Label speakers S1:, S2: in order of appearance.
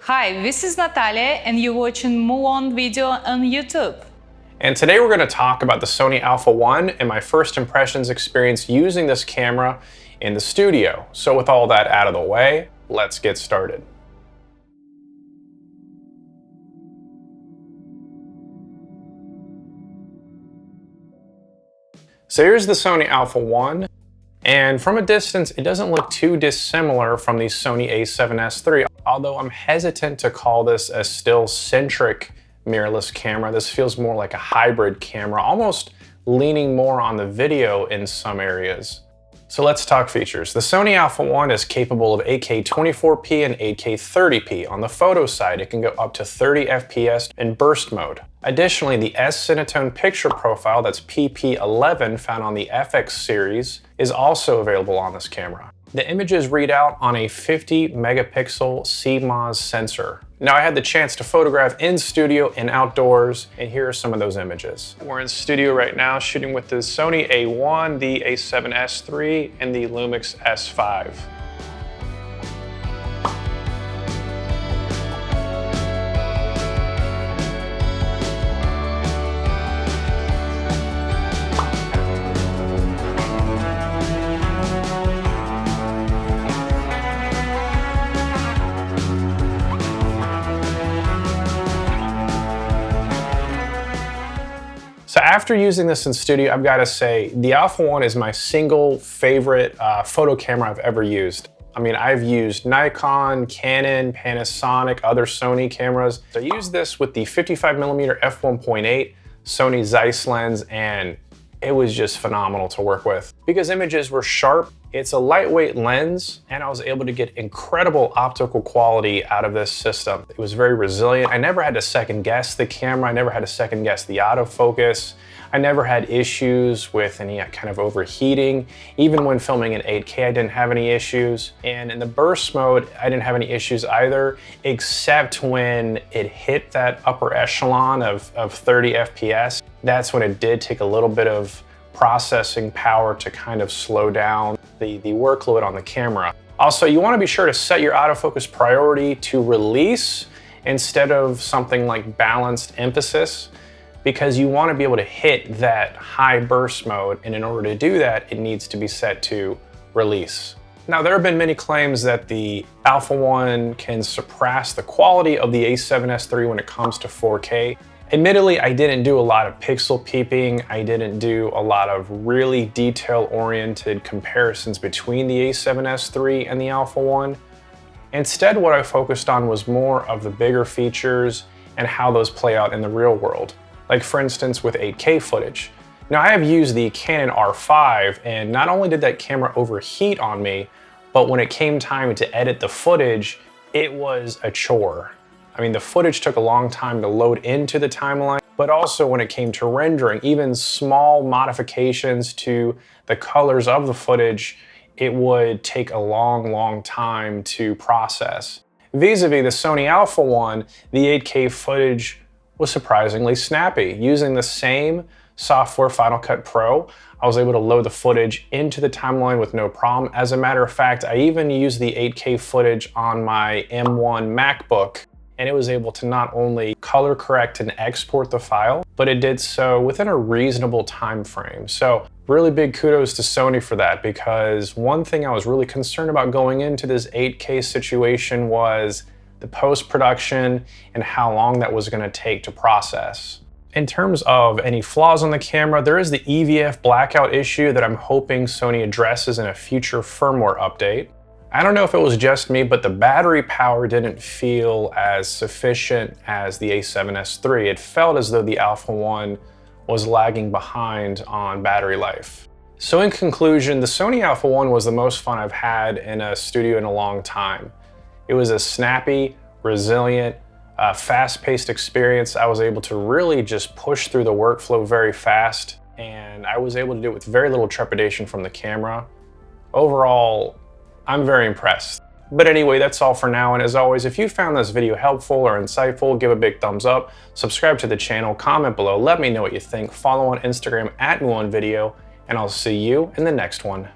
S1: Hi, this is Natalia and you're watching Muon video on YouTube.
S2: And today we're going to talk about the Sony A1 and my first impressions experience using this camera in the studio. So with all that out of the way, let's get started. So here's the Sony A1, and from a distance, it doesn't look too dissimilar from the Sony A7S III, although I'm hesitant to call this a still-centric mirrorless camera. This feels more like a hybrid camera, almost leaning more on the video in some areas. So let's talk features. The Sony A1 is capable of 8K 24p and 8K 30p. On the photo side, it can go up to 30 FPS in burst mode. Additionally, the S-Cinetone picture profile, that's PP11, found on the FX series, is also available on this camera. The images read out on a 50 megapixel CMOS sensor. Now, I had the chance to photograph in studio and outdoors, and here are some of those images. We're in studio right now shooting with the Sony A1, the A7S III, and the Lumix S5. So after using this in studio, I've got to say, the A1 is my single favorite photo camera I've ever used. I mean, I've used Nikon, Canon, Panasonic, other Sony cameras. So I used this with the 55mm f1.8 Sony Zeiss lens, and it was just phenomenal to work with. Because images were sharp, it's a lightweight lens, and I was able to get incredible optical quality out of this system. It was very resilient. I never had to second guess the camera. I never had to second guess the autofocus. I never had issues with any kind of overheating. Even when filming in 8K, I didn't have any issues. And in the burst mode, I didn't have any issues either, except when it hit that upper echelon of 30 FPS. That's when it did take a little bit of processing power to kind of slow down the workload on the camera. Also, you want to be sure to set your autofocus priority to release instead of something like balanced emphasis, because you want to be able to hit that high burst mode, and in order to do that, it needs to be set to release. Now, there have been many claims that the A1 can surpass the quality of the A7S III when it comes to 4K. Admittedly, I didn't do a lot of pixel peeping. I didn't do a lot of really detail-oriented comparisons between the A7S III and the A1. Instead, what I focused on was more of the bigger features and how those play out in the real world. Like for instance, with 8K footage. Now, I have used the Canon R5, and not only did that camera overheat on me, but when it came time to edit the footage, it was a chore. I mean, the footage took a long time to load into the timeline, but also when it came to rendering, even small modifications to the colors of the footage, it would take a long time to process. Vis-a-vis the Sony A1, the 8K footage was surprisingly snappy. Using the same software, Final Cut Pro, I was able to load the footage into the timeline with no problem. As a matter of fact, I even used the 8K footage on my M1 MacBook, and it was able to not only color correct and export the file, but it did so within a reasonable time frame. So really big kudos to Sony for that, because one thing I was really concerned about going into this 8K situation was the post-production and how long that was gonna take to process. In terms of any flaws on the camera, there is the EVF blackout issue that I'm hoping Sony addresses in a future firmware update. I don't know if it was just me, but the battery power didn't feel as sufficient as the A7S III. It felt as though the A1 was lagging behind on battery life. So in conclusion, the Sony A1 was the most fun I've had in a studio in a long time. It was a snappy, resilient, fast-paced experience. I was able to really just push through the workflow very fast, and I was able to do it with very little trepidation from the camera. Overall, I'm very impressed. But anyway, that's all for now, and as always, if you found this video helpful or insightful, give a big thumbs up, subscribe to the channel, comment below, let me know what you think, follow on Instagram @MuonVideo, and I'll see you in the next one.